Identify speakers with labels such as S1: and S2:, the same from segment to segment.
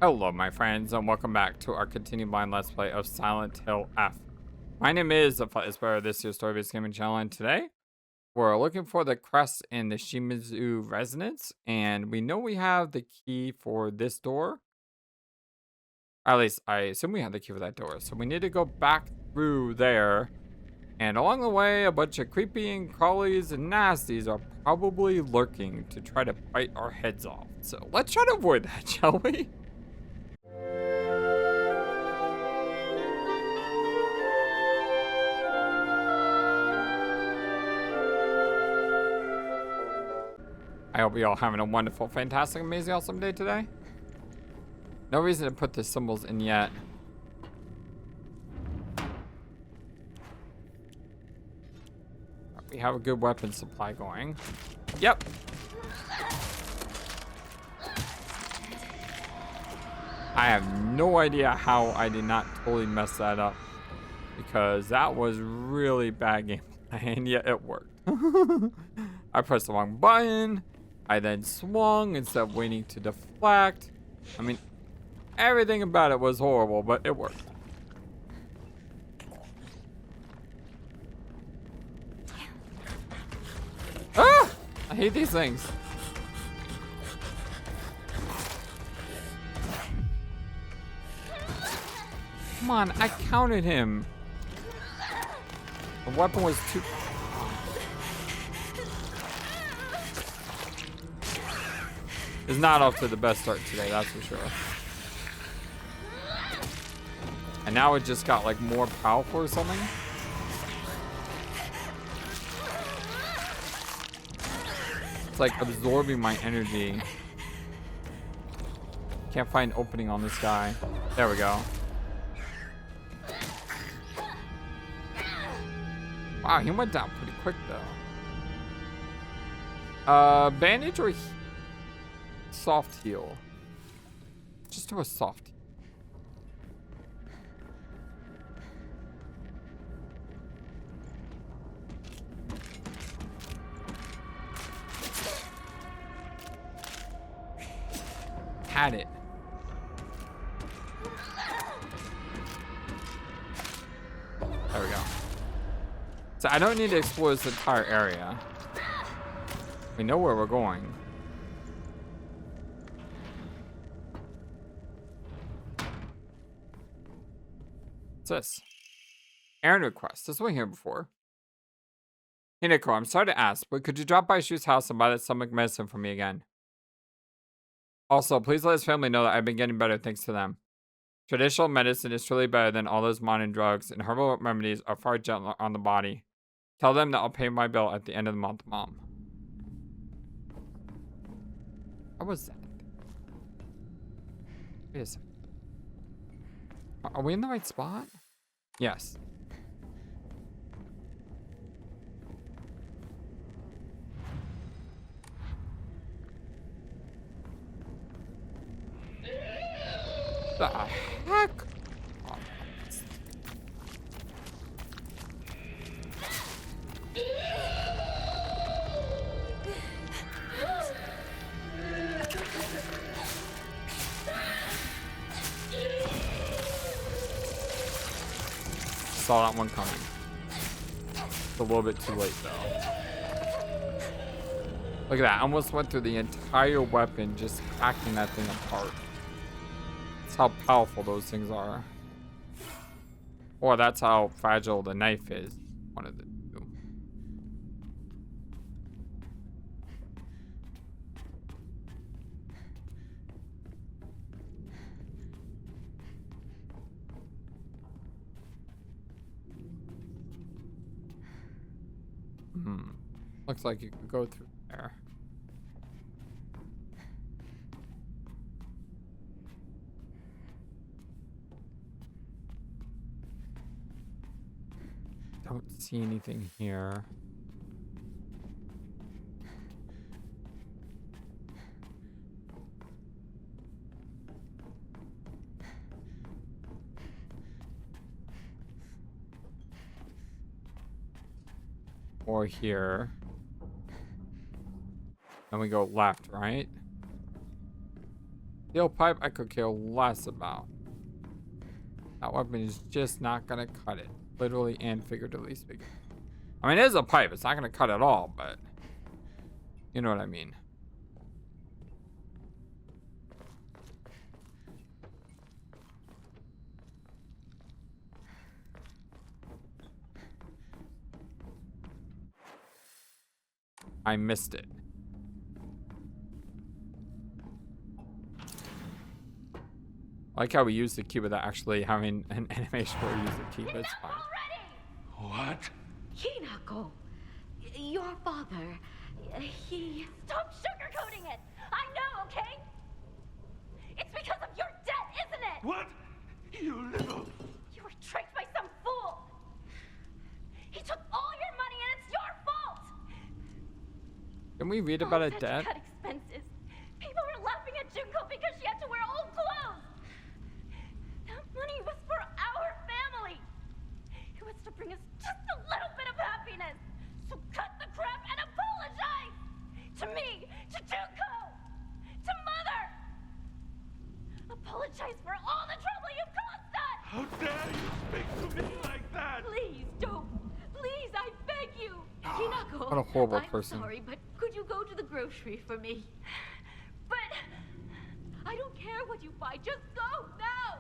S1: Hello, my friends, and welcome back to our continued blind Let's Play of Silent Hill F. My name is the FlightlessBird. This is your story-based gaming channel, and today we're looking for the crest in the Shimizu Residence, and we know we have the key for this door. At least, I assume we have the key for that door, so we need to go back through there. And along the way, a bunch of creepy and crawlies and nasties are probably lurking to try to bite our heads off. So let's try to avoid that, shall we? I hope you all having a wonderful, fantastic, amazing, awesome day today. No reason to put the symbols in yet. We have a good weapon supply going. Yep. I have no idea how I did not totally mess that up, because that was really bad gameplay, and yet it worked. I pressed the wrong button. I then swung instead of waiting to deflect. I mean, everything about it was horrible, but it worked. Ah! I hate these things. Come on, I counted him. The weapon was too... Is not off to the best start today, that's for sure. And now it just got like more powerful or something. It's like absorbing my energy. Can't find an opening on this guy. There we go. Wow, he went down pretty quick though. Bandage or soft heal? Just do a soft heal. Had it. There we go. So I don't need to explore this entire area. We know where we're going. This? Errand request. This one here before. Hinako, I'm sorry to ask, but could you drop by Shu's house and buy that stomach medicine for me again? Also, please let his family know that I've been getting better thanks to them. Traditional medicine is truly better than all those modern drugs, and herbal remedies are far gentler on the body. Tell them that I'll pay my bill at the end of the month, Mom. What was that? Wait a second. Are we in the right spot? Yes. The heck? Oh. Saw that one coming. It's a little bit too late though. Look at that. I almost went through the entire weapon just hacking that thing apart. That's how powerful those things are. Or that's how fragile the knife is. One of the two. Looks like you could go through there. Don't see anything here. Or here. Then we go left, right? Steel pipe I could care less about. That weapon is just not gonna cut it. Literally and figuratively speaking. I mean, it is a pipe. It's not gonna cut it all, but you know what I mean. I missed it. I like how we use the key without actually having an animation where we use the key, but it's fine.
S2: What?
S3: Hinako, your father, he...
S4: Stop sugarcoating it! I know, okay? It's because of your debt, isn't it?
S2: What? You little...
S4: You were tricked by some fool! He took all your money and it's your fault!
S1: Can we read about a
S4: Mom had
S1: debt?
S4: to cut expenses. People were laughing at Junko because she had to wear old clothes! That money was for our family! It was to bring us just a little bit of happiness! So cut the crap and apologize! To me, to Junko, to Mother! Apologize for all the trouble you've caused us!
S2: How dare you speak to me like that?
S4: Please don't! Please, I beg you!
S3: Hinako,
S1: What a horrible
S3: I'm
S1: person.
S3: sorry, but could you go to the grocery for me?
S4: But I don't care what you buy, just go now!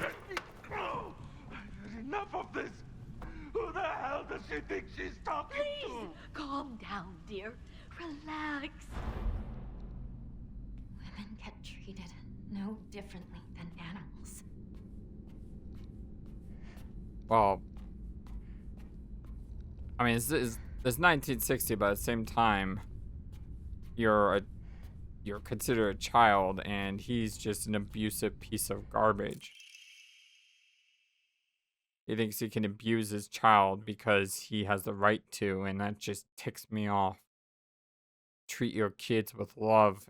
S2: Let me go! Enough of this! Who the hell does she think she's talking
S3: Please,
S2: to?
S3: calm down, dear. Relax. Women get treated no differently than animals.
S1: Well, I mean, it's 1960, but at the same time, you're considered a child, and he's just an abusive piece of garbage. He thinks he can abuse his child because he has the right to, and that just ticks me off. Treat your kids with love,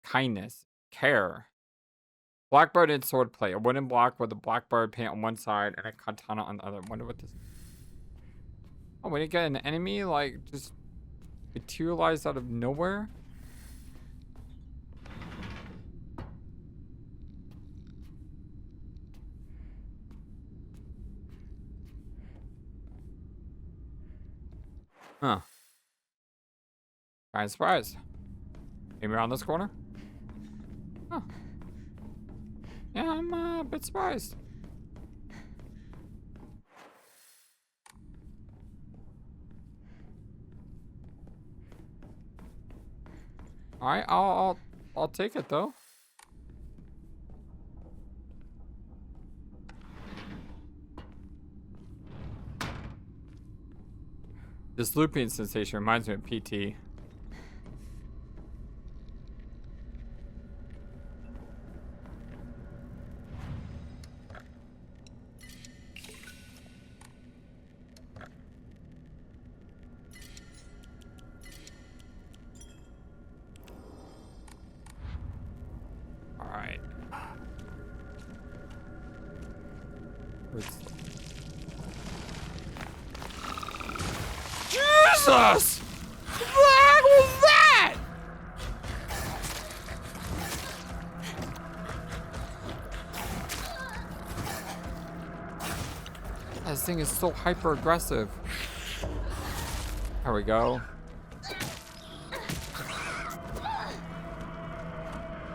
S1: kindness, care. Blackbird and swordplay. A wooden block with a blackbird paint on one side and a katana on the other. Wonder what this is. Oh, we didn't get an enemy, like, just materialized out of nowhere? Huh. Kind of surprised. Maybe around this corner? Huh. Yeah, I'm a bit surprised. All right, I'll take it though. This looping sensation reminds me of PT. All right. Jesus! What the heck was that? This thing is so hyper aggressive. There we go.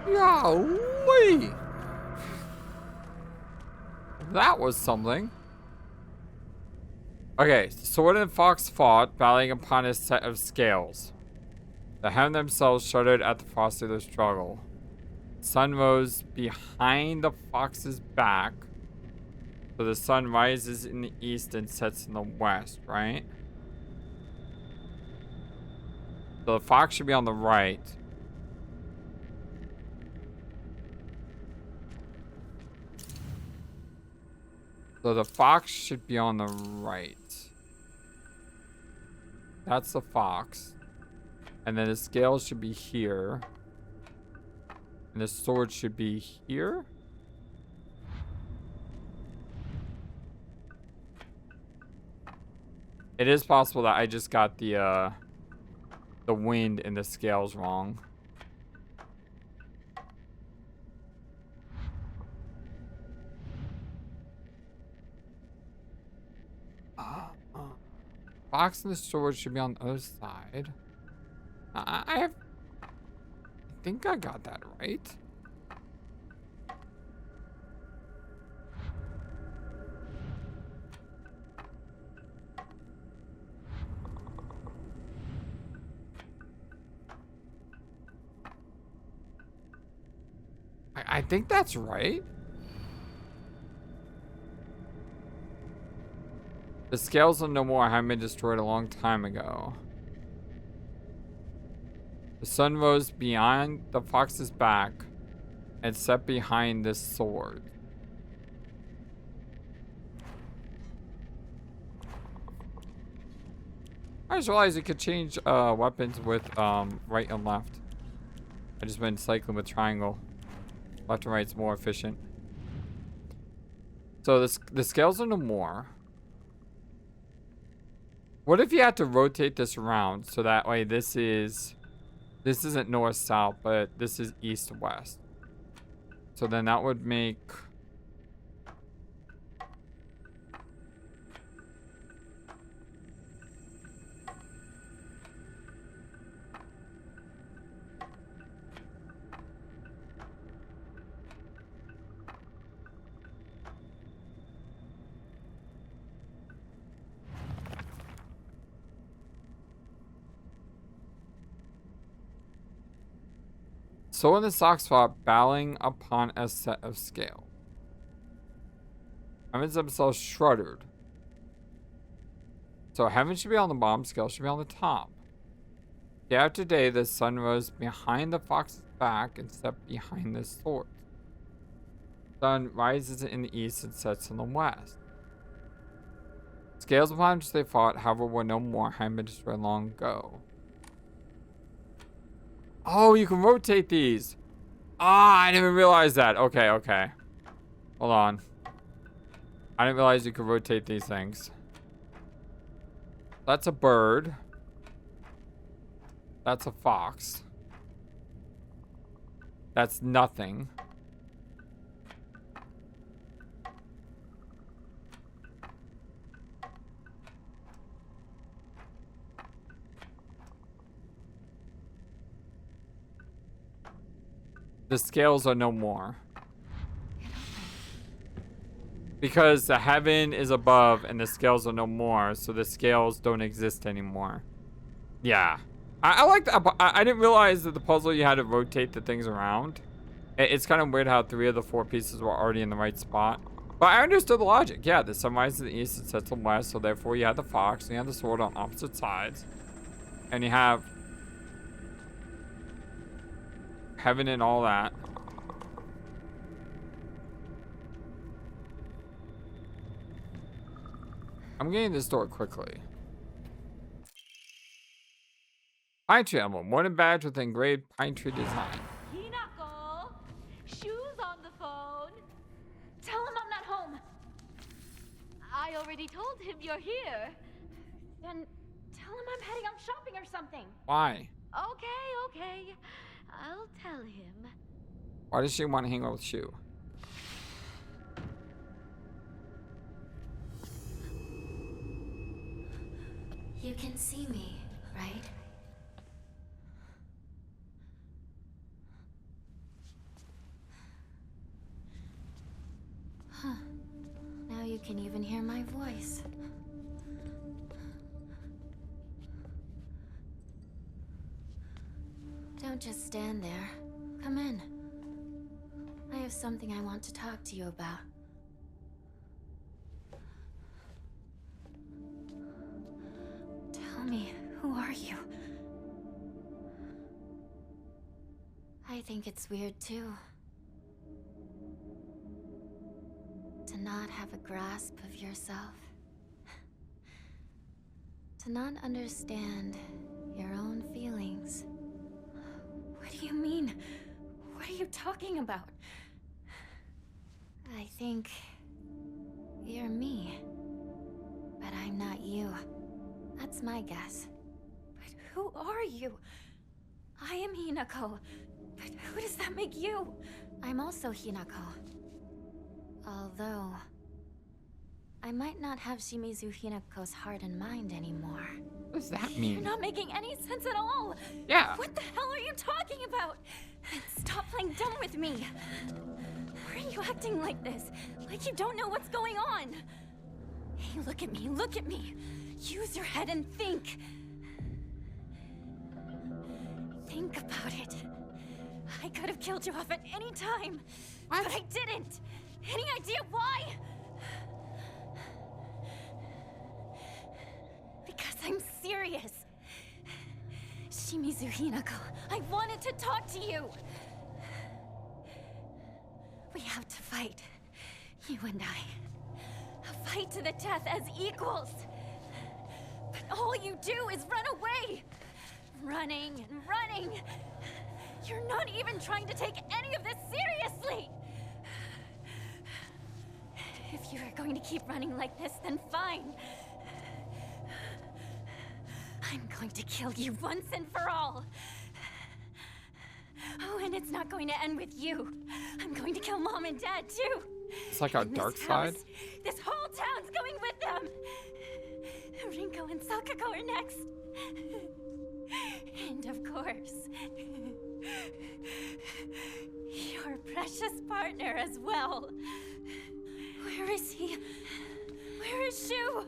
S1: Golly! That was something. Okay, Sword and Fox fought, battling upon a set of scales. The Hen themselves shuddered at the frosty of the struggle. Sun rose behind the fox's back. So the sun rises in the east and sets in the west, right? So the fox should be on the right. So the fox should be on the right. That's the fox. And then the scales should be here. And the sword should be here. It is possible that I just got the wind and the scales wrong. box in the storage should be on the other side. I think I got that right. I think that's right. The scales of no more have been destroyed a long time ago. The sun rose beyond the fox's back and set behind this sword. I just realized you could change weapons with right and left. I just been cycling with triangle. Left and right's more efficient. So the scales are no more. What if you had to rotate this around so that way this isn't north south, but this is east west. So then that would make so in the sock swap, bowing upon a set of scale. Heavens themselves shuddered. So heaven should be on the bottom, scale should be on the top. Day after day, the sun rose behind the fox's back and set behind the sword. Sun rises in the east and sets in the west. Scales upon which they fought, however, were no more, had been destroyed long ago. Oh, you can rotate these. Ah, I didn't even realize that. Okay, okay. Hold on. I didn't realize you could rotate these things. That's a bird. That's a fox. That's nothing. The scales are no more. Because the heaven is above and the scales are no more, so the scales don't exist anymore. Yeah. I like that. I didn't realize that the puzzle you had to rotate the things around. It's kind of weird how 3 of the 4 pieces were already in the right spot. But I understood the logic. Yeah, the sun rises in the east and sets in the west, so therefore you have the fox and you have the sword on opposite sides. And you have heaven and all that. I'm getting this door quickly. Pine tree emblem, wooden badge with engraved pine tree design.
S4: Hinako, Shu's on the phone. Tell him I'm not home. I already told him you're here. Then tell him I'm heading out shopping or something.
S1: Why?
S4: Okay. I'll tell him.
S1: Why does she want to hang out with Shu?
S3: You can see me, right? Huh. Now you can even hear my voice. Don't just stand there. Come in. I have something I want to talk to you about. Tell me, who are you? I think it's weird too. To not have a grasp of yourself. To not understand your own feelings. What do you mean? What are you talking about? I think you're me, but I'm not you. That's my guess. But who are you? I am Hinako, but who does that make you? I'm also Hinako. Although, I might not have Shimizu Hinako's heart and mind anymore.
S1: What does that
S3: You're
S1: mean?
S3: not making any sense at all.
S1: Yeah.
S3: What the hell are you talking about? Stop playing dumb with me. Why are you acting like this? Like you don't know what's going on. Hey, look at me, look at me. Use your head and think. Think about it. I could have killed you off at any time, but I didn't. Any idea why? Because I'm serious. Shimizu Hinako, I wanted to talk to you. We have to fight. You and I. A fight to the death as equals. But all you do is run away. Running and running. You're not even trying to take any of this seriously. If you are going to keep running like this, then fine. I'm going to kill you once and for all. Oh, and it's not going to end with you. I'm going to kill Mom and Dad, too.
S1: It's like our
S3: And
S1: dark
S3: this
S1: side.
S3: house, this whole town's going with them. Rinko and Sakako are next. And of course, your precious partner as well. Where is he? Where is Shu?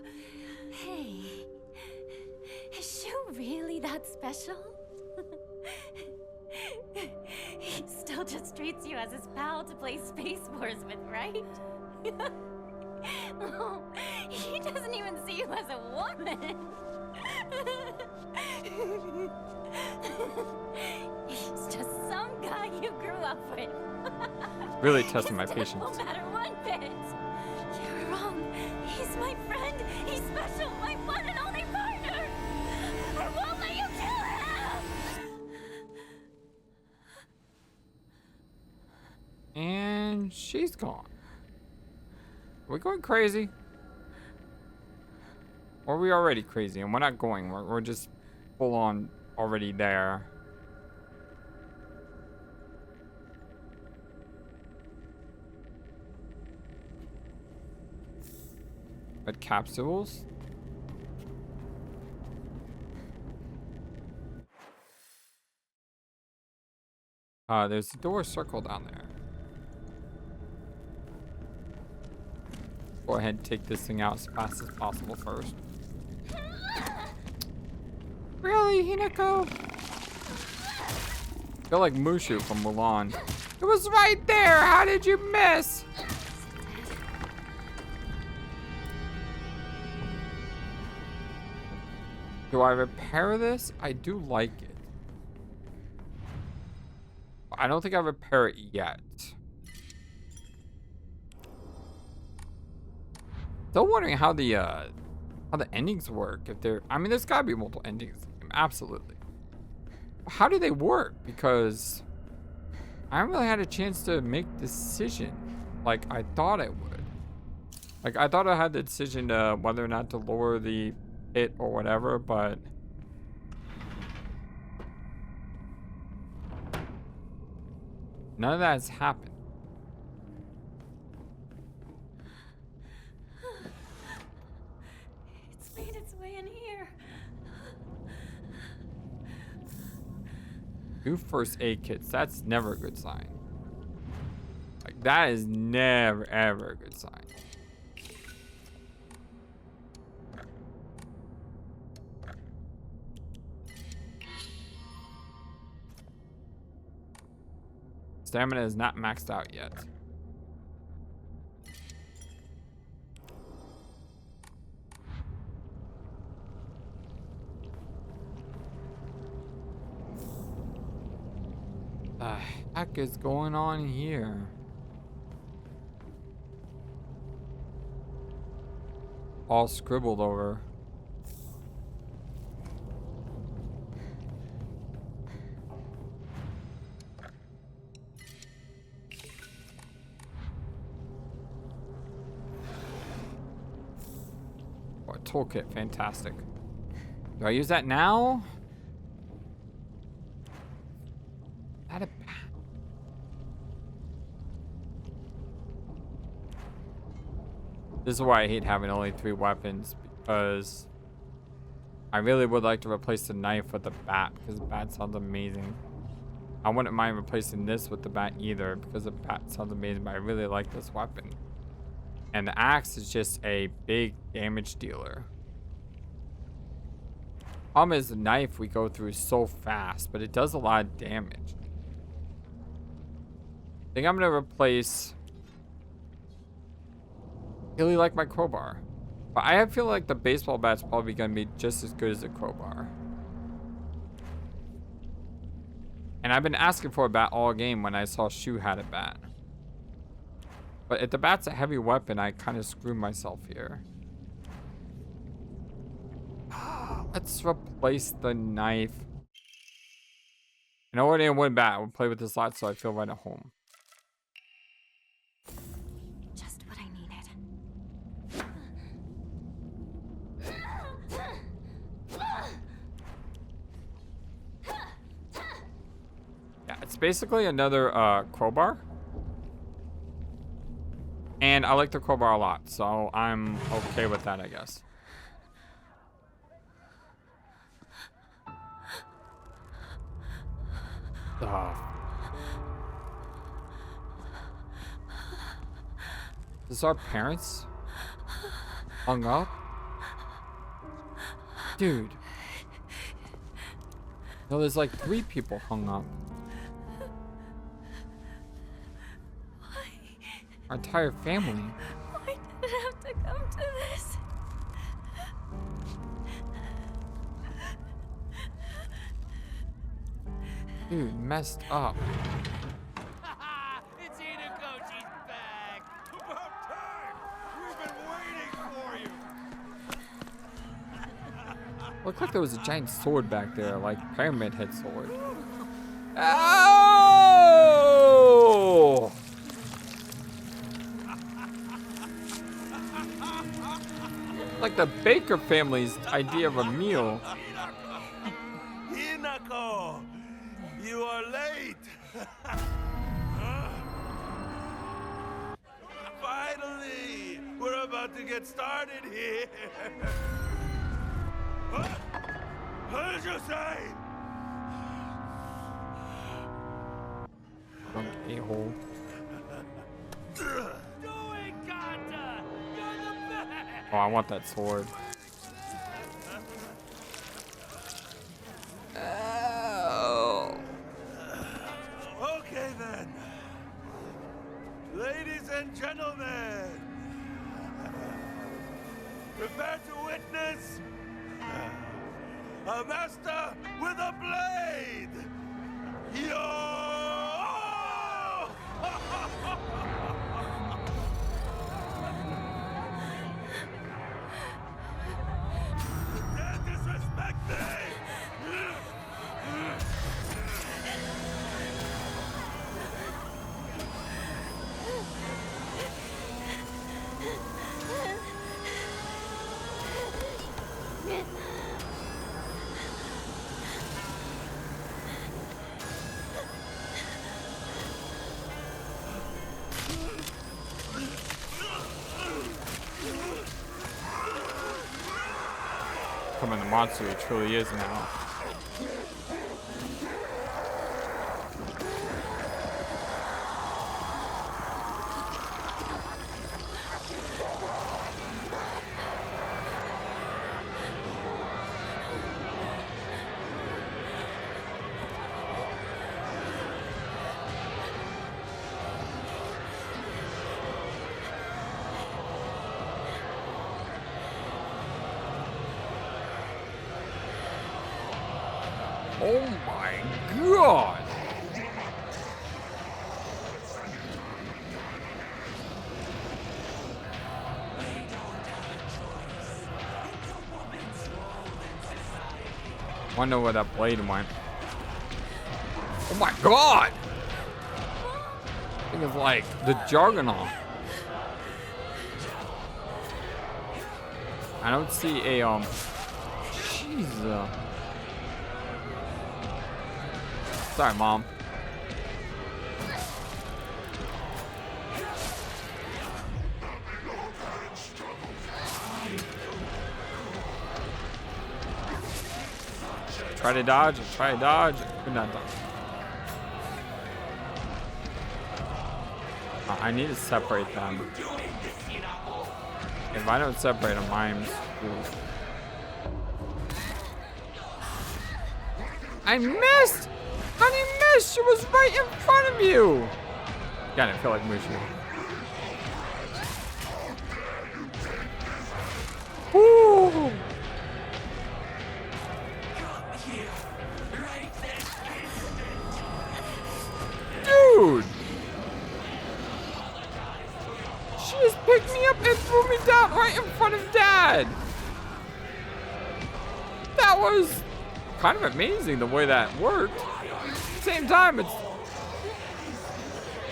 S3: Hey, is Shu really that special? He still just treats you as his pal to play Space Wars with, right? Oh, he doesn't even see you as a woman. He's just some guy you grew up with.
S1: Really testing my
S3: His
S1: patience.
S3: won't matter one bit. You're wrong. He's my friend. He's special. My one and only partner. I won't let you kill him.
S1: And she's gone. Are we going crazy? Or are we already crazy? And we're not going. We're just full on already there. But capsules? There's a door circle down there. Go ahead and take this thing out as fast as possible first. Really, Hinako? I feel like Mushu from Mulan. It was right there! How did you miss? Do I repair this? I do like it. I don't think I repair it yet. Still wondering how the endings work. If they're, I mean, there's gotta be multiple endings. Absolutely. How do they work? Because I haven't really had a chance to make a decision like I thought I would. Like I thought I had the decision to whether or not to lower the pit or whatever, but none of that has happened.
S3: It's made its way in here.
S1: 2 first aid kits. That's never a good sign. Like that is never ever a good sign. Stamina is not maxed out yet. The heck is going on here? All scribbled over. Oh, a toolkit, fantastic. Do I use that now? That a pa- This is why I hate having only 3 weapons, because I really would like to replace the knife with the bat, because the bat sounds amazing. I wouldn't mind replacing this with the bat either, because the bat sounds amazing, but I really like this weapon. And the axe is just a big damage dealer. Problem is the knife we go through so fast, but it does a lot of damage. I think I'm gonna replace. Really like my crowbar, but I feel like the baseball bat's probably gonna be just as good as the crowbar. And I've been asking for a bat all game when I saw Shu had a bat. But if the bat's a heavy weapon, I kind of screwed myself here. Let's replace the knife. You know what? I didn't win bat. We'll play with this lot so I feel right at home.
S3: Just what I needed.
S1: Yeah, it's basically another crowbar. And I like the crowbar a lot, so I'm okay with that, I guess. Is our parents hung up? Dude. No, there's like 3 people hung up. Our entire family.
S3: Why did it have to come to this?
S1: Dude, messed up.
S2: It's Hinako, she's back! About time! We've been waiting for you!
S1: Looked like there was a giant sword back there, like Pyramid Head sword. Oh! Like the Baker family's idea of a meal.
S2: Hinako! You are late! Finally! We're about to get started here! What did you say?
S1: A-hole. Oh, I want that sword. Oh.
S2: Okay then. Ladies and gentlemen, prepare to witness a master with a blade. Yo! Dare disrespect me!
S1: Becoming the monster it truly is now. Oh my god! Wonder where that blade went. Oh my god! I think it's like the Juggernaut. I don't see a Jesus. Sorry, Mom. Try to dodge. Try to dodge. Could not dodge. I need to separate them. If I don't separate them, I'm screwed. I missed! How did you miss? She was right in front of you! God, I feel like Mushu. Woo! Dude! She just picked me up and threw me down right in front of Dad! That was kind of amazing the way that worked. At the same time,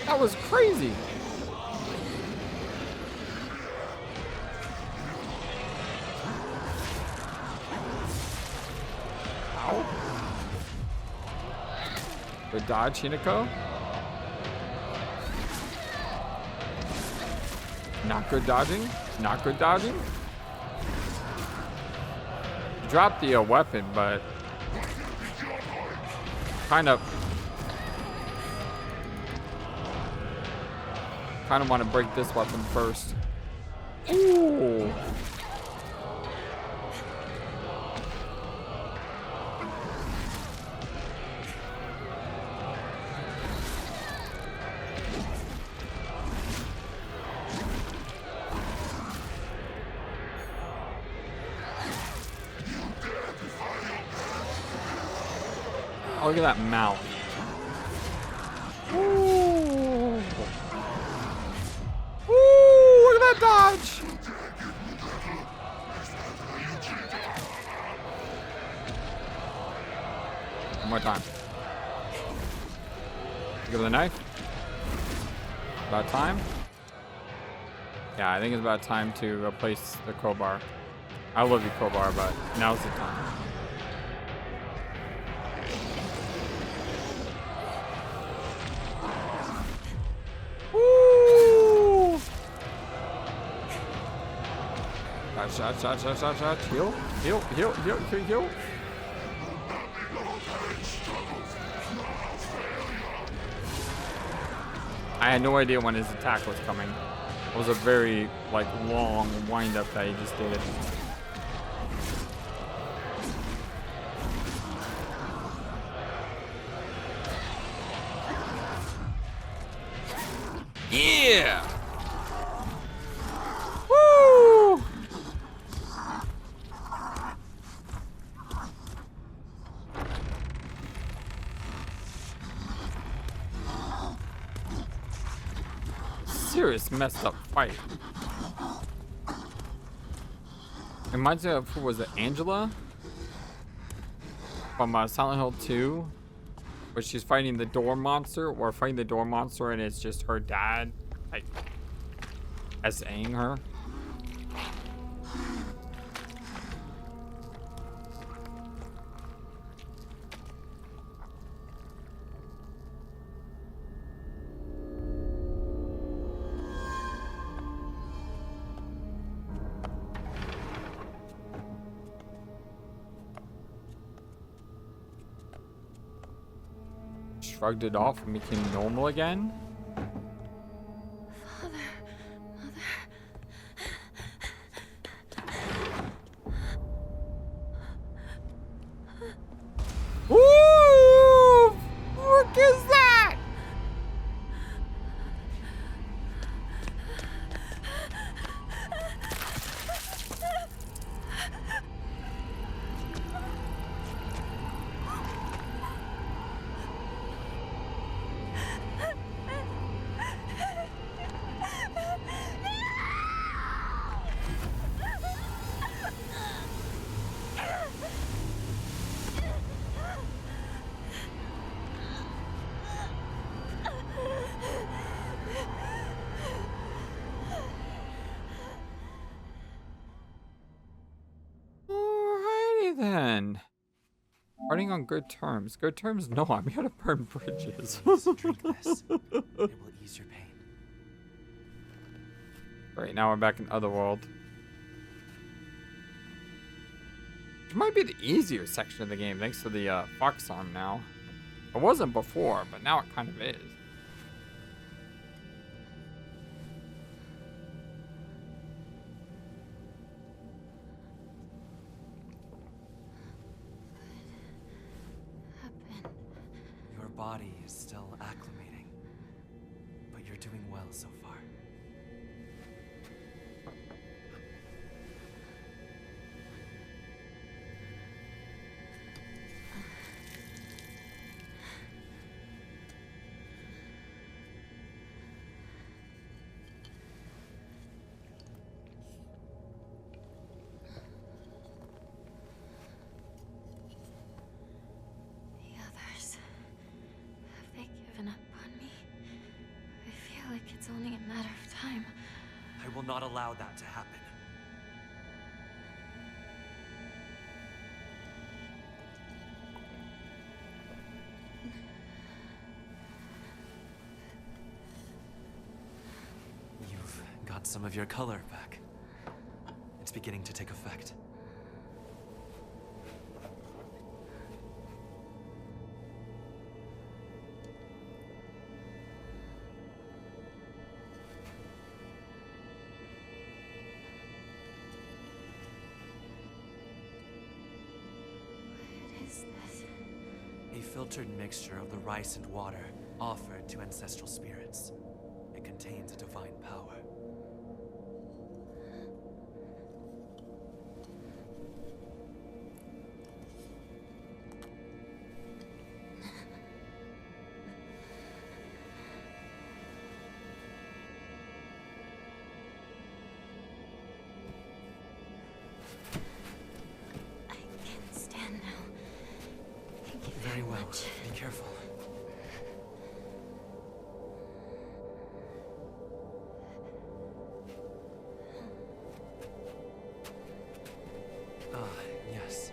S1: that was crazy. Ow. Good dodge, Hinako. Not good dodging. Not good dodging. Dropped the weapon, but kind of want to break this weapon first. Ooh. Oh, look at that mouth. Ooh. Ooh, look at that dodge. One more time. Look at the knife. About time. Yeah, I think it's about time to replace the crowbar. I love you, crowbar, but now's the time. Shot. Heal. I had no idea when his attack was coming. It was a very, long wind-up that he just did. Yeah! Woo! Serious messed up fight. Reminds me of, who was it, Angela? From Silent Hill 2. Where she's fighting the door monster, or fighting the door monster and it's just her dad, SAing her. Shrugged it off and became normal again.
S3: Father, Mother.
S1: Ooh! What is that? Then parting on good terms. Good terms? No, I'm here to burn bridges.
S5: Drink this. It will ease your pain.
S1: Right now we're back in Otherworld. It might be the easier section of the game thanks to the fox arm now. It wasn't before, but now it kind of is.
S5: Your body is still acclimating, but you're doing well so far.
S3: The others. Have they given up on me? I feel like it's only a matter of time.
S5: I will not allow that to happen. You've got some of your color back. It's beginning to take effect.
S3: What is this?
S5: A filtered mixture of the rice and water offered to ancestral spirits. It contains a divine power.
S3: I can stand now. Thank you
S5: Very well.
S3: much.
S5: Be careful. Ah, yes.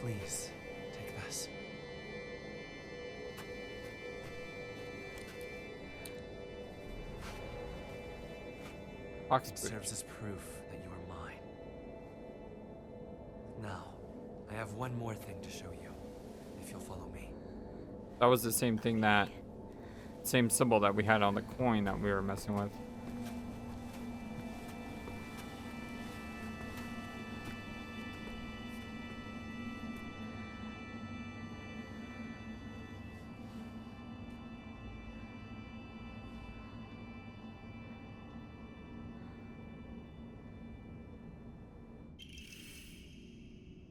S5: Please, take this.
S1: Fox
S5: It
S1: Brooch.
S5: serves as proof that you are mine. Now, I have one more thing to show you, if you'll follow me.
S1: That was the same thing that, same symbol that we had on the coin that we were messing with.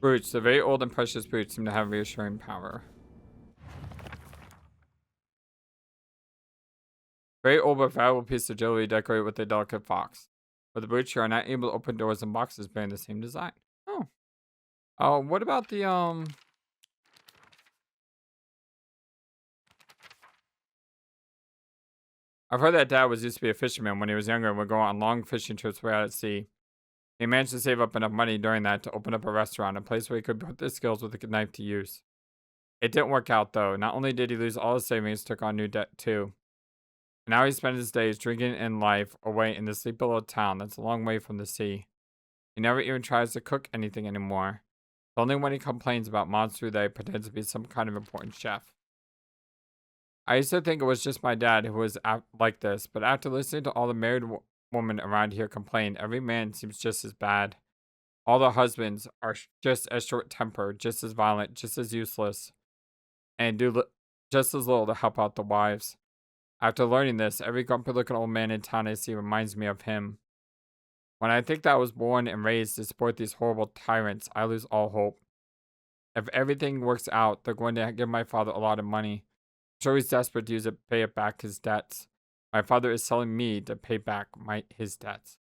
S1: Brooch, the very old and precious brooch seem to have reassuring power. Very old but valuable piece of jewelry decorated with a delicate fox. With the brooch, you are not able to open doors and boxes bearing the same design. Oh. Oh, what about the I've heard that dad used to be a fisherman when he was younger and would go on long fishing trips way out at sea. He managed to save up enough money during that to open up a restaurant, a place where he could put his skills with a knife to use. It didn't work out though. Not only did he lose all his savings, took on new debt too. Now he spends his days drinking in life away in the sleepy little town that's a long way from the sea. He never even tries to cook anything anymore. It's only when he complains about monster that he pretends to be some kind of important chef. I used to think it was just my dad who was like this, but after listening to all the married women around here complain, every man seems just as bad. All the husbands are just as short-tempered, just as violent, just as useless, and do just as little to help out the wives. After learning this, every grumpy-looking old man in town I see reminds me of him. When I think that I was born and raised to support these horrible tyrants, I lose all hope. If everything works out, they're going to give my father a lot of money. I'm sure he's desperate to use it to pay back his debts. My father is selling me to pay back his debts.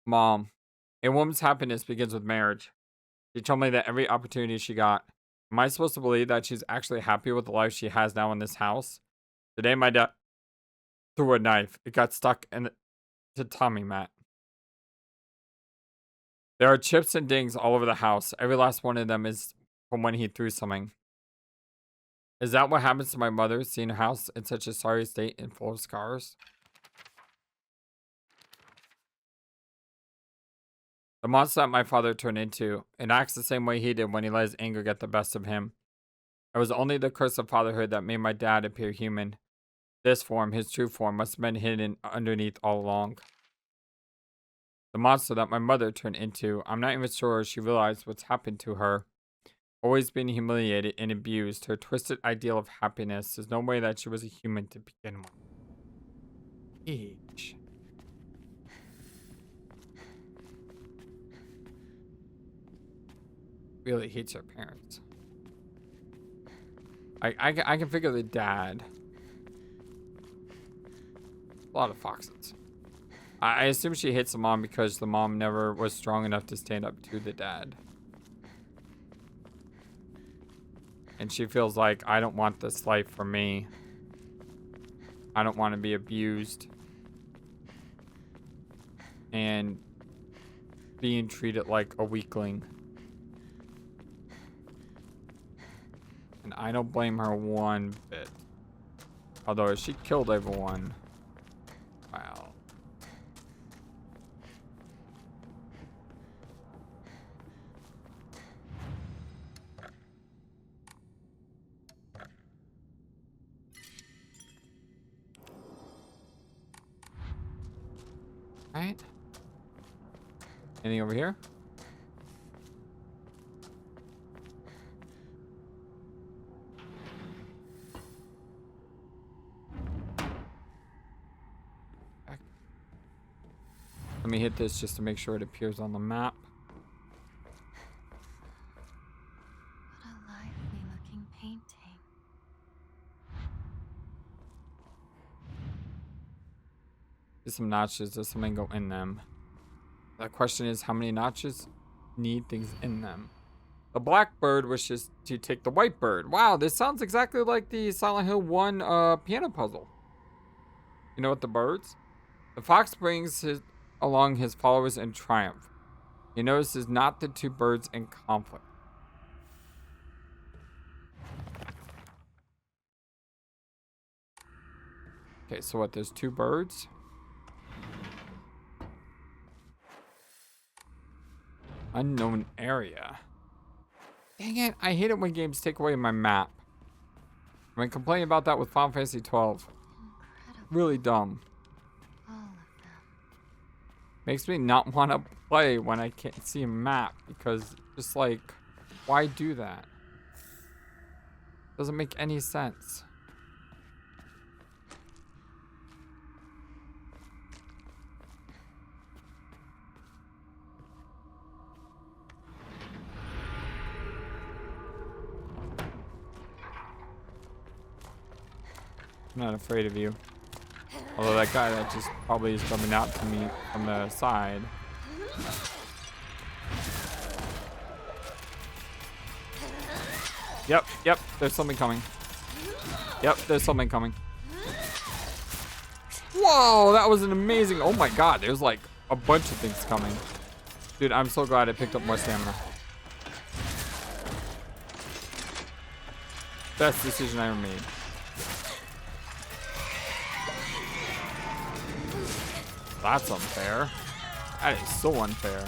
S1: Mom, a woman's happiness begins with marriage. She told me that every opportunity she got. Am I supposed to believe that she's actually happy with the life she has now in this house? Today my dad threw a knife. It got stuck in the tatami mat. There are chips and dings all over the house. Every last one of them is from when he threw something. Is that what happens to my mother, seeing her house in such a sorry state and full of scars? The monster that my father turned into, it acts the same way he did when he let his anger get the best of him. It was only the curse of fatherhood that made my dad appear human. This form, his true form, must have been hidden underneath all along. The monster that my mother turned into, I'm not even sure she realized what's happened to her. Always being humiliated and abused, her twisted ideal of happiness, there's no way that she was a human to begin with. Each. Really hates her parents. I can figure the dad. A lot of foxes. I assume she hates the mom because the mom never was strong enough to stand up to the dad. And she feels like, I don't want this life for me. I don't want to be abused. And being treated like a weakling. And I don't blame her one bit. Although she killed everyone. Wow. Alright. Anything over here? Let me hit this just to make sure it appears on the map.
S3: What a lively looking painting.
S1: There's some notches. Does something go in them? The question is, how many notches need things in them? The black bird wishes to take the white bird. Wow, this sounds exactly like the Silent Hill 1 piano puzzle. You know what the birds? The fox brings along his followers in triumph. He notices not the two birds in conflict. Okay, so what? There's two birds. Unknown area. Dang it, I hate it when games take away my map. I've been complaining about that with Final Fantasy 12.
S3: Incredible.
S1: Really dumb.
S3: All of them.
S1: Makes me not want to play when I can't see a map, because just like, why do that? Doesn't make any sense. I'm not afraid of you. Although that guy that just probably is coming out to me from the side. Yep, there's something coming. Yep, there's something coming. Whoa, that was an amazing, oh my god, there's like a bunch of things coming. Dude, I'm so glad I picked up more stamina. Best decision I ever made. That's unfair. That is so unfair.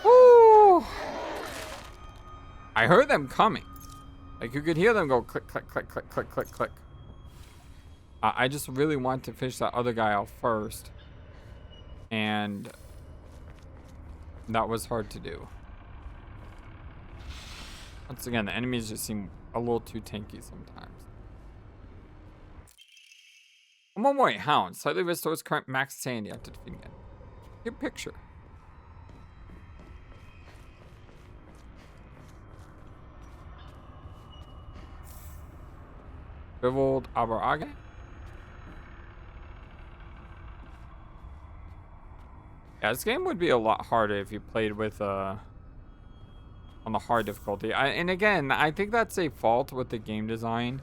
S1: Woo! I heard them coming. Like you could hear them go click, click, click, click, click, click, click. I just really want to fish that other guy out first. And that was hard to do. Once again, the enemies just seem a little too tanky sometimes. Omomori Hound slightly restores current max sanity after defeating it. Good picture. Shriveled Abarage. Yeah, this game would be a lot harder if you played with on the hard difficulty. And again, I think that's a fault with the game design.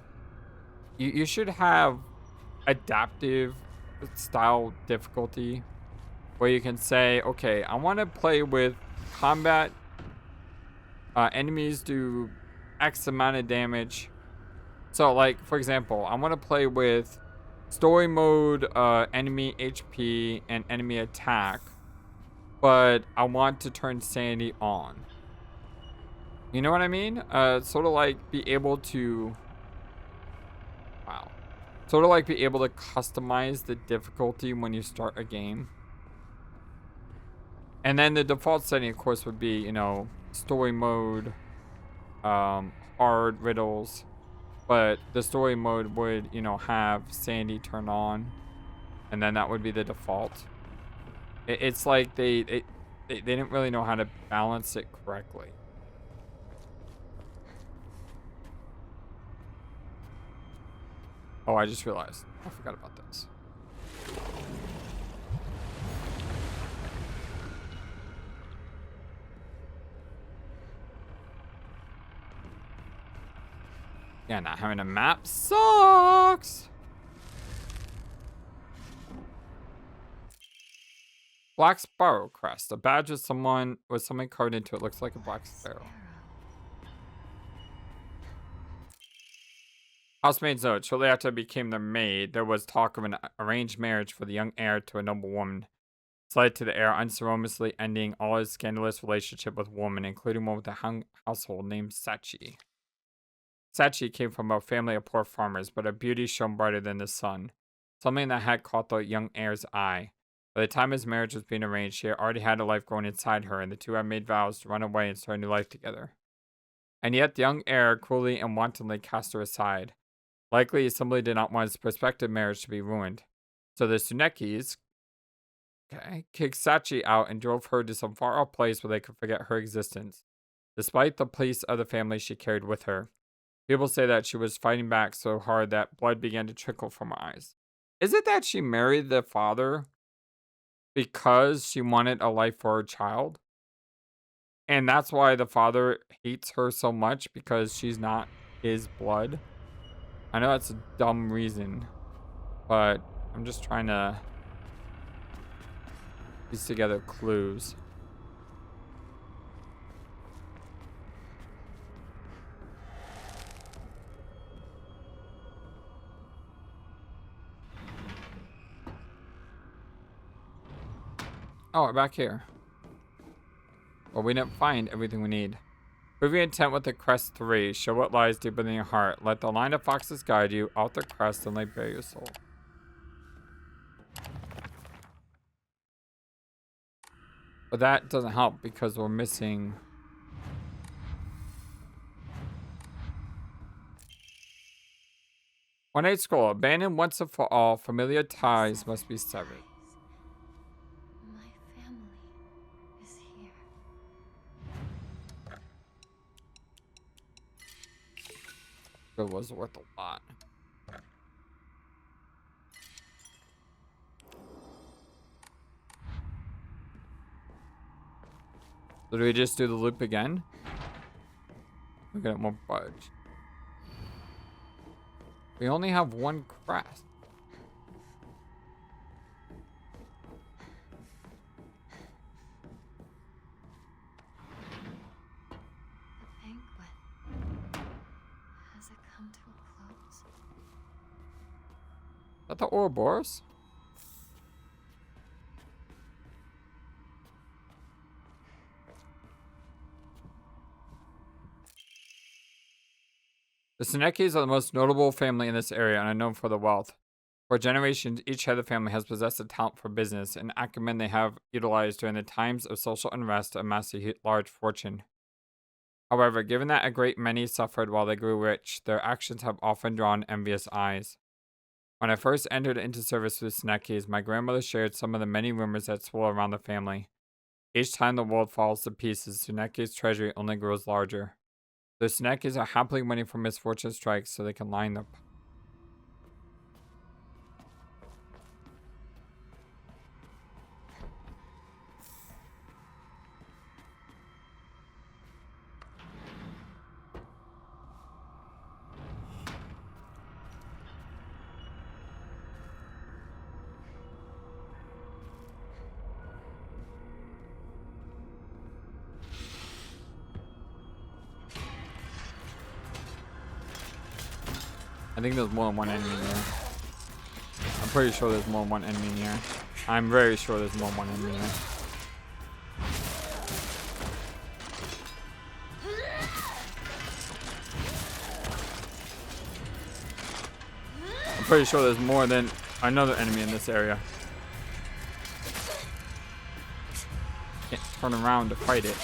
S1: You should have adaptive style difficulty where you can say, okay, I want to play with combat. Enemies do X amount of damage. So, like, for example, I want to play with story mode, enemy HP, and enemy attack. But I want to turn sanity on. You know what I mean? Sort of like be able to... Wow. Sort of like be able to customize the difficulty when you start a game. And then the default setting, of course, would be, you know, story mode, hard riddles. But the story mode would, you know, have sanity turn on. And then that would be the default. It's like they didn't really know how to balance it correctly. Oh, I just realized. I forgot about this. Yeah, not having a map sucks. Black Sparrow crest. A badge with something carved into it. Looks like a black sparrow. Housemaid's note. Shortly after I became their maid, there was talk of an arranged marriage for the young heir to a noble woman. Slid to the heir, unceremoniously ending all his scandalous relationship with women, including one with a household named Sachi. Sachi came from a family of poor farmers, but her beauty shone brighter than the sun. Something that had caught the young heir's eye. By the time his marriage was being arranged, she had already had a life growing inside her, and the two had made vows to run away and start a new life together. And yet the young heir cruelly and wantonly cast her aside. Likely, he simply did not want his prospective marriage to be ruined. So the Tsunekis kicked Sachi out and drove her to some far-off place where they could forget her existence, despite the peace of the family she carried with her. People say that she was fighting back so hard that blood began to trickle from her eyes. Is it that she married the father because she wanted a life for her child? And that's why the father hates her so much, because she's not his blood? I know that's a dumb reason, but I'm just trying to piece together clues. Oh, we're back here. Well, we didn't find everything we need. Prove your intent with the crest 3. Show what lies deep within your heart. Let the line of foxes guide you out the crest and lay bare your soul. But that doesn't help because we're missing... One-8 scroll. Abandoned once and for all. Familiar ties must be severed.
S3: My family is here.
S1: It was worth a lot. So do we just do the loop again? We got more budge. We only have one crest.
S3: The banquet. Has it come to a close?
S1: Is that the Ouroboros? The Tsunekis are the most notable family in this area and are known for their wealth. For generations, each head of the family has possessed a talent for business, an acumen they have utilized during the times of social unrest to amass a large fortune. However, given that a great many suffered while they grew rich, their actions have often drawn envious eyes. When I first entered into service with the Tsunekis, my grandmother shared some of the many rumors that swirl around the family. Each time the world falls to pieces, Tsuneki's treasury only grows larger. The Tsunekis are happily waiting for misfortune strikes so they can line up. I think there's more than one enemy in here. I'm pretty sure there's more than one enemy in here. I'm very sure there's more than one enemy in here. I'm pretty sure there's more than another enemy in this area. Can't turn around to fight it.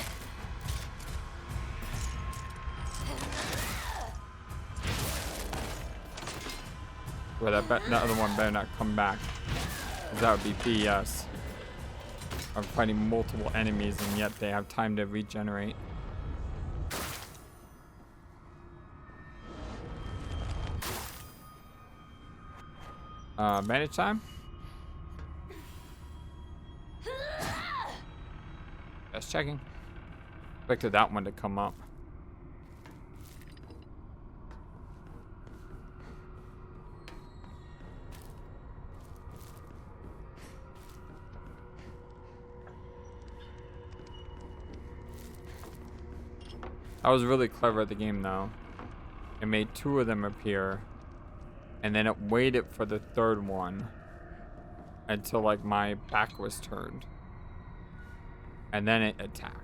S1: Well, that other one better not come back. 'Cause that would be BS. I'm fighting multiple enemies and yet they have time to regenerate. Bandage time? Just checking. Expected that one to come up. I was really clever at the game though. It made 2 of them appear. And then it waited for the 3rd one until like my back was turned. And then it attacked.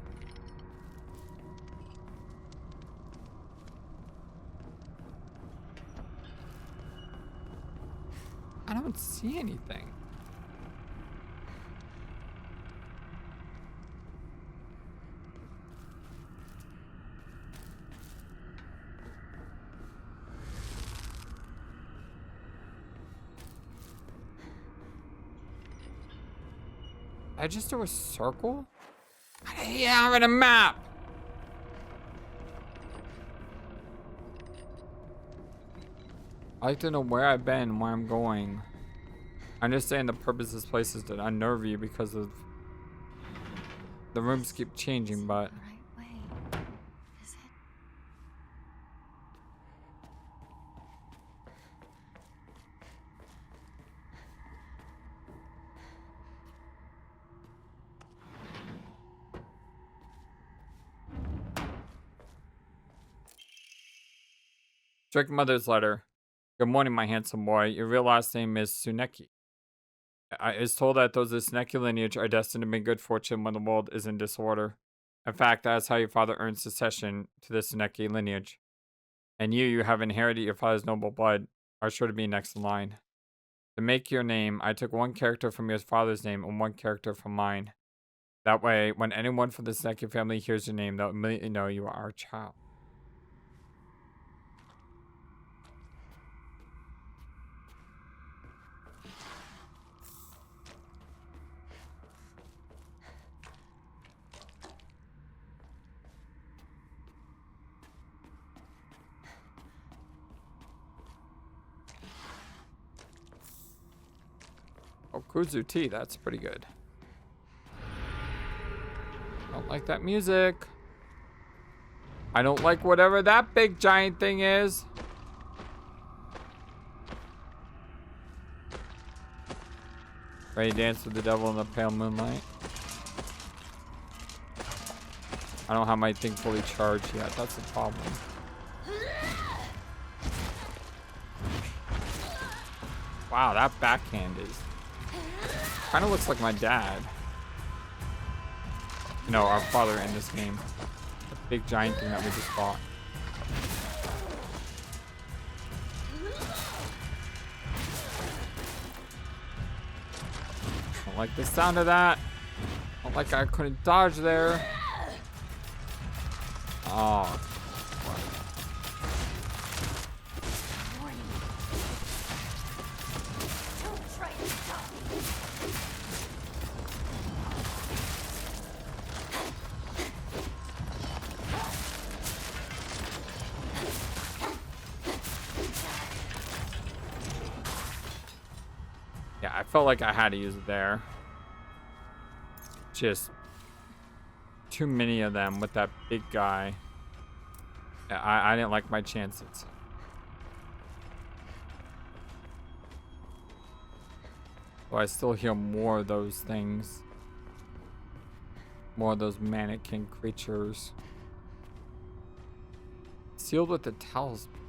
S1: I don't see anything. I just do a circle? Yeah, I'm in a map. I like to know where I've been and where I'm going. I understand the purpose this place is to unnerve you because of the rooms keep changing, but
S3: The right way. Is it?
S1: Strict mother's letter. Good morning, my handsome boy. Your real last name is Tsuneki. I is told that those of Tsuneki lineage are destined to bring good fortune when the world is in disorder. In fact, that is how your father earned succession to the Tsuneki lineage. And you have inherited your father's noble blood, are sure to be next in line. To make your name, I took 1 character from your father's name and 1 character from mine. That way, when anyone from the Tsuneki family hears your name, they'll immediately know you are our child. Oh, Kuzu tea, that's pretty good. Don't like that music. I don't like whatever that big giant thing is. Ready to dance with the devil in the pale moonlight? I don't have my thing fully charged yet. That's the problem. Wow, that backhand is kind of looks like my dad. You know, our father in this game. The big giant thing that we just fought. Don't like the sound of that. Don't like I couldn't dodge there. Oh. Yeah, I felt like I had to use it there. Just too many of them with that big guy. I didn't like my chances. So I still hear more of those things. More of those mannequin creatures. Sealed with the talisman.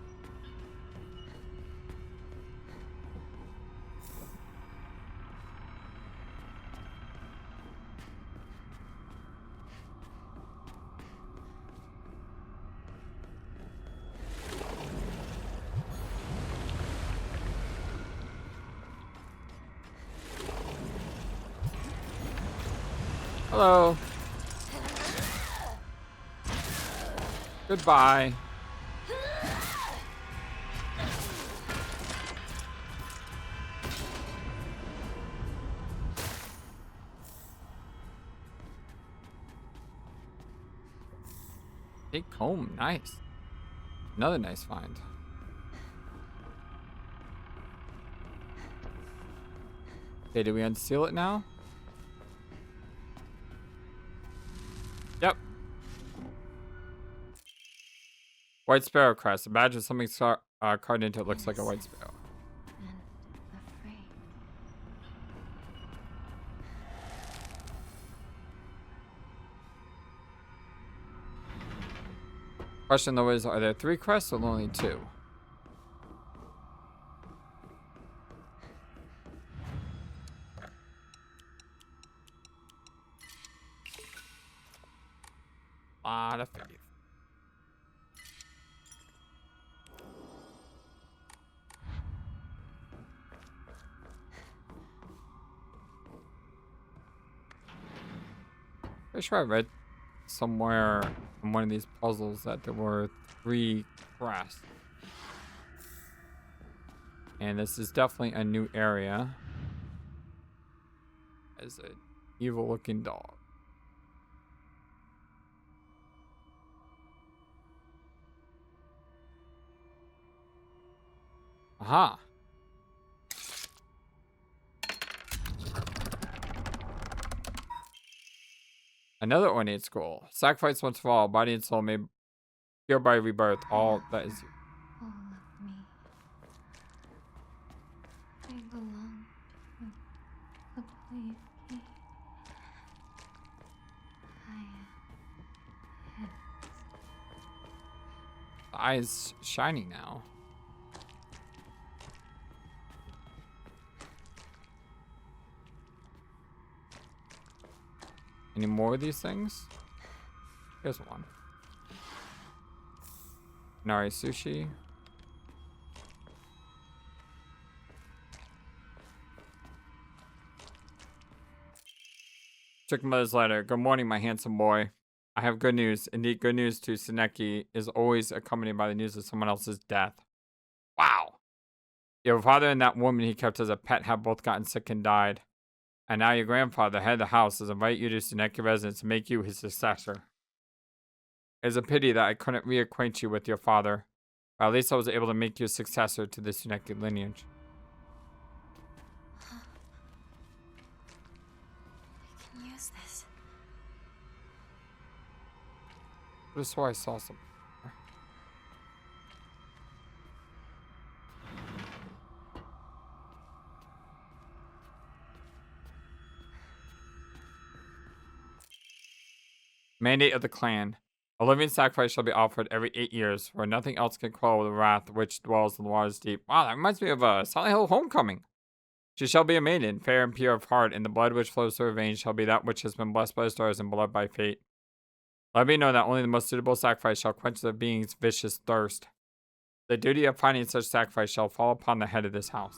S1: Hello. Goodbye. Take home, nice. Another nice find. Okay, do we unseal it now? Yep. White sparrow crest. A badge with something carved into it. Looks like a white sparrow.
S3: And afraid.
S1: Question though is, are there 3 crests or only 2? Lot of faith. I'm sure I read somewhere in one of these puzzles that there were 3 crests. And this is definitely a new area. As an evil looking dog. Aha. Another ornate scroll. Sacrifice once for all. Body and soul may hereby rebirth. All that is you.
S3: All of me. I belong to the place.
S1: The eye is shining now. Any more of these things? Here's one. Nari sushi. Took mother's letter. Good morning, my handsome boy. I have good news. Indeed, good news to Tsuneki is always accompanied by the news of someone else's death. Wow. Your father and that woman he kept as a pet have both gotten sick and died. And now your grandfather, head of the house, has invited you to Tsuneki Residence to make you his successor. It's a pity that I couldn't reacquaint you with your father. But at least I was able to make you a successor to the Tsuneki lineage.
S3: I can use this.
S1: I just swore I saw something. Mandate of the clan. A living sacrifice shall be offered every 8 years, for nothing else can quell the wrath which dwells in the waters deep. Wow, that reminds me of Silent Hill Homecoming. She shall be a maiden, fair and pure of heart, and the blood which flows through her veins shall be that which has been blessed by the stars and beloved by fate. Let me know that only the most suitable sacrifice shall quench the being's vicious thirst. The duty of finding such sacrifice shall fall upon the head of this house.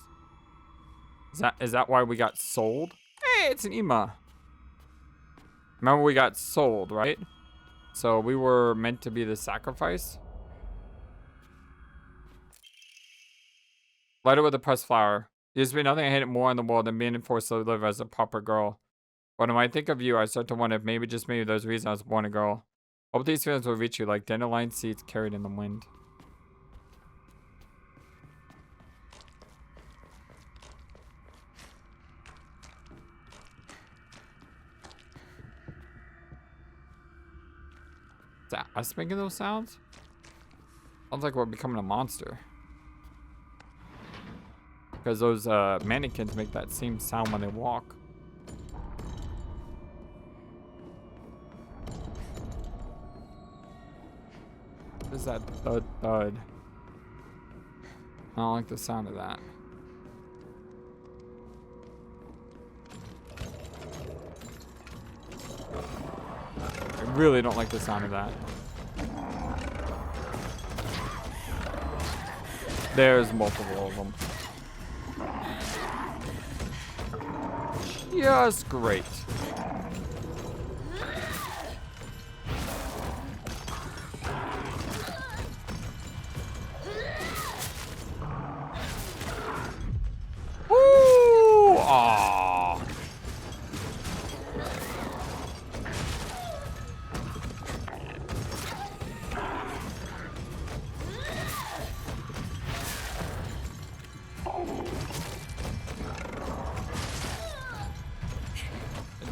S1: Is that why we got sold? Hey, it's an Ima. Remember we got sold, right? So we were meant to be the sacrifice. Light it with a pressed flower. There used to be nothing I hated more in the world than being forced to live as a pauper girl. But when I think of you, I start to wonder if maybe, just maybe, there's a reason I was born a girl. Hope these feelings will reach you like dandelion seeds carried in the wind. Is that us making those sounds? Sounds like we're becoming a monster. Because those mannequins make that same sound when they walk. What is that thud thud? I don't like the sound of that. I really don't like the sound of that. There's multiple of them. Just great.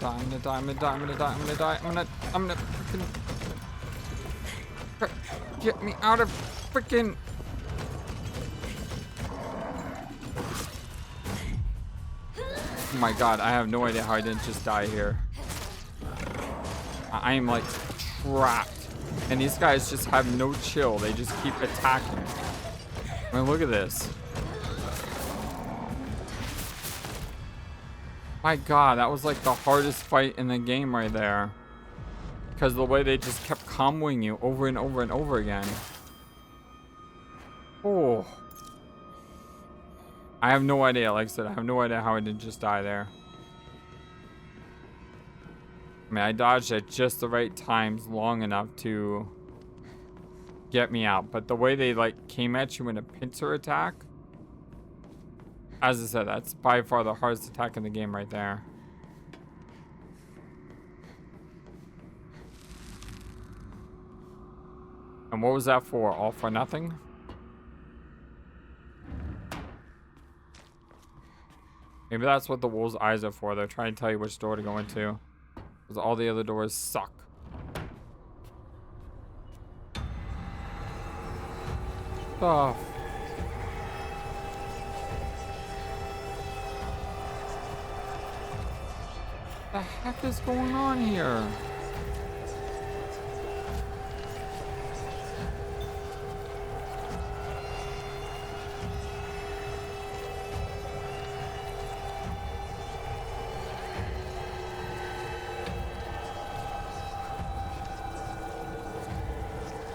S1: die, I'm gonna die, I'm gonna die, I'm gonna die, I'm gonna die, I'm gonna freaking get me out of freaking. Oh my god, I have no idea how I didn't just die here. I am like trapped. And these guys just have no chill. They just keep attacking. I mean, look at this. My god, that was like the hardest fight in the game right there. Because the way they just kept comboing you over and over and over again. Oh. I have no idea, like I said, I have no idea how I didn't just die there. I mean, I dodged at just the right times long enough to get me out. But the way they like came at you in a pincer attack, as I said, that's by far the hardest attack in the game right there. And what was that for? All for nothing? Maybe that's what the wolves' eyes are for. They're trying to tell you which door to go into. Because all the other doors suck. Oh. What the heck is going on here?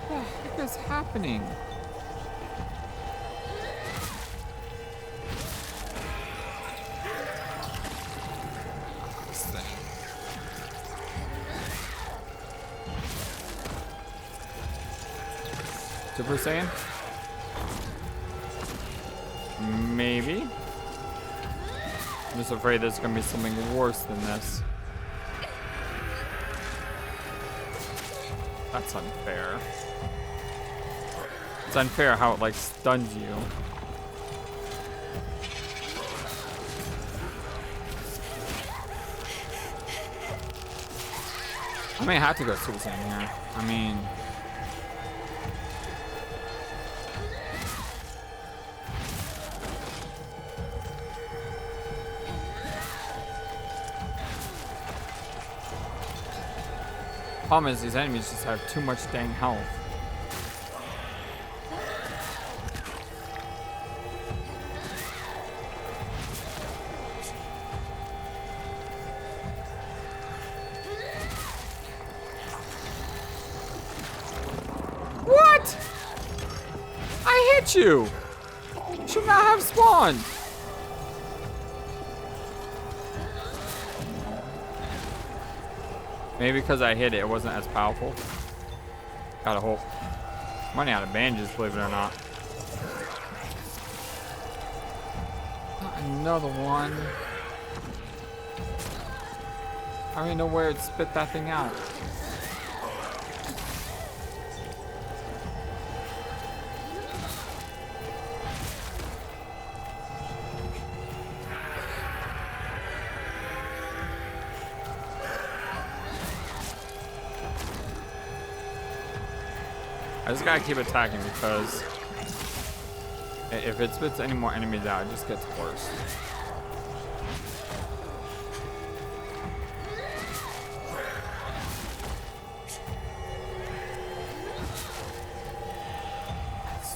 S1: What is happening? This thing. Super Saiyan? Maybe. I'm just afraid there's gonna be something worse than this. That's unfair. It's unfair how it like stuns you. I may have to go Super Saiyan here. I mean, problem is these enemies just have too much dang health. What? I hit you. Should not have spawned. Maybe because I hit it, it wasn't as powerful. Gotta hope. I'm running out of bandages, believe it or not. Another one. I don't even know where it spit that thing out. I just gotta keep attacking because if it spits any more enemies out, it just gets worse.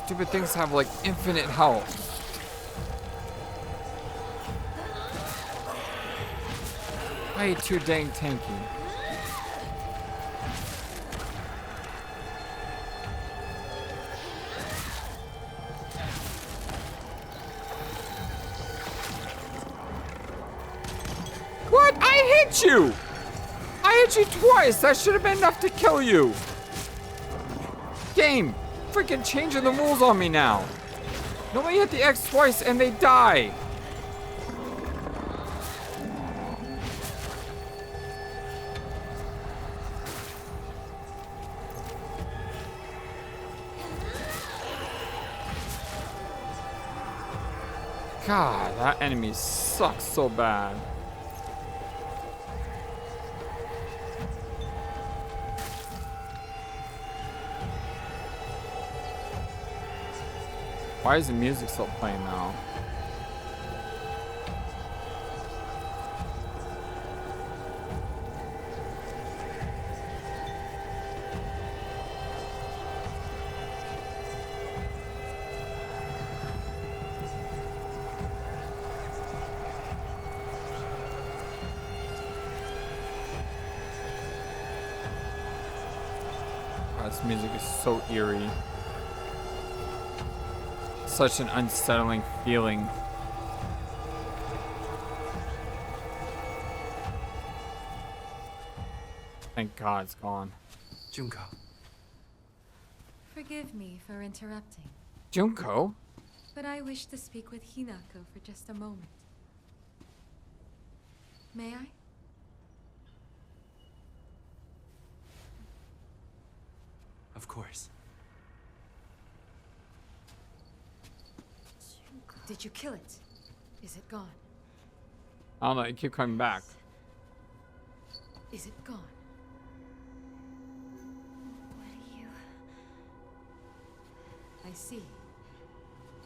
S1: Stupid things have like infinite health. Way too dang tanky. What? I hit you! I hit you twice! That should have been enough to kill you! Game! Freaking changing the rules on me now! Nobody hit the X twice and they die! God, that enemy sucks so bad. Why is the music still playing now? This music is so eerie. Such an unsettling feeling. Thank God it's gone.
S5: Junko.
S6: Forgive me for interrupting,
S1: Junko?
S6: but I wish to speak with Hinako for just a moment. May I?
S5: Of course.
S6: Did you kill it? Is it gone?
S1: I don't know, you keep coming back.
S6: Is it gone?
S3: What do you...
S6: I see.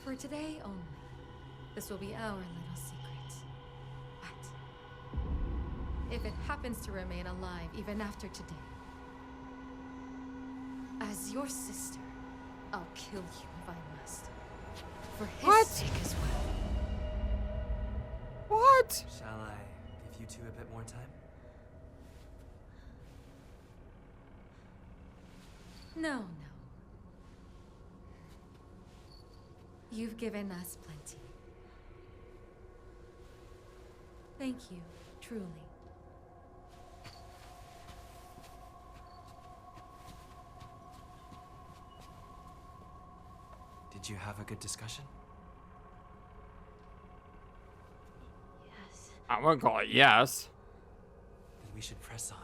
S6: For today only. This will be our little secret. But if it happens to remain alive even after today, as your sister, I'll kill you if I must. For his
S1: What?
S6: sake as well.
S1: What?
S5: Shall I give you two a bit more time?
S6: No, no. You've given us plenty. Thank you, truly.
S5: Did you have a good discussion?
S3: Yes.
S1: I wouldn't call it yes.
S5: Then we should press on.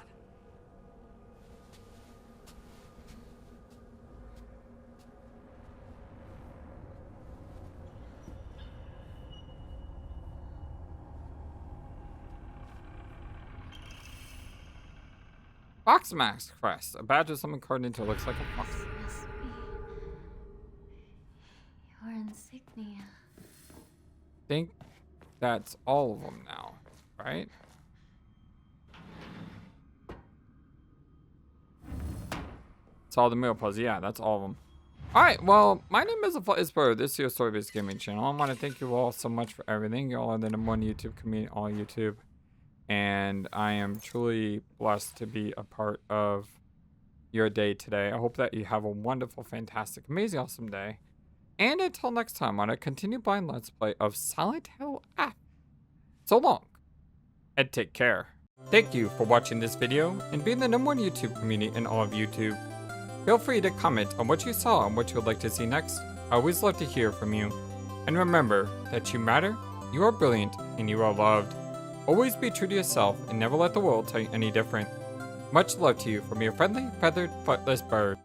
S1: Fox Max crest. A badge of someone carved into looks like a fox.
S3: This must be... your insignia.
S1: Think that's all of them now, right? It's all the meal puzzles. Yeah, that's all of them. Alright, well, my name is FlightlessBird. This is your story-based gaming channel. I want to thank you all so much for everything. You all are the #1 YouTube community on YouTube. And I am truly blessed to be a part of your day today. I hope that you have a wonderful, fantastic, amazing, awesome day. And until next time on a continued blind Let's Play of Silent Hill F. So long, and take care. Thank you for watching this video and being the #1 YouTube community in all of YouTube. Feel free to comment on what you saw and what you would like to see next. I always love to hear from you. And remember that you matter, you are brilliant, and you are loved. Always be true to yourself and never let the world tell you any different. Much love to you from your friendly, feathered, flightless bird.